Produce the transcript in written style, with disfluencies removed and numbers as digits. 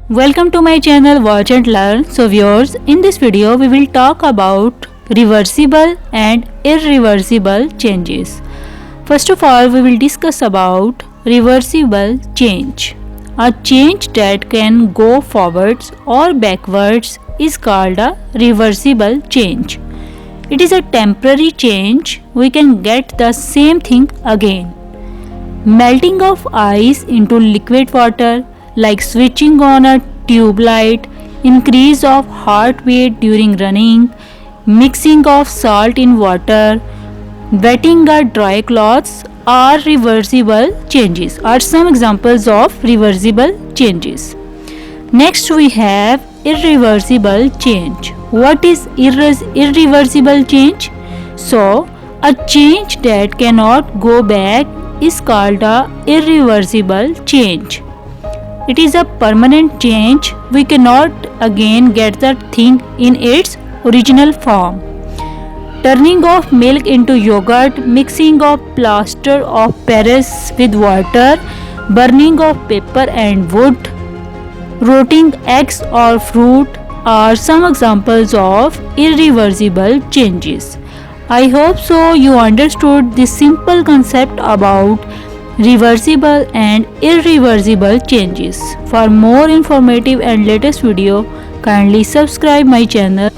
Welcome to my channel Watch and Learn. So viewers, in this video we will talk about reversible and irreversible changes. First of all, we will discuss about reversible change. A change that can go forwards or backwards is called a reversible change. It is a temporary change. We can get the same thing again. Melting of ice into liquid water, like switching on a tube light, increase of heart rate during running, mixing of salt in water, wetting a dry clothes are reversible changes, are some examples of reversible changes. Next we have irreversible change. What is irreversible change? So, a change that cannot go back is called a irreversible change. It is a permanent change. We cannot again get the thing in its original form. Turning of milk into yogurt, mixing of plaster of Paris with water, burning of paper and wood, rotting eggs or fruit are some examples of irreversible changes. I hope so you understood this simple concept about reversible and irreversible changes. For more informative and latest video, kindly subscribe my channel.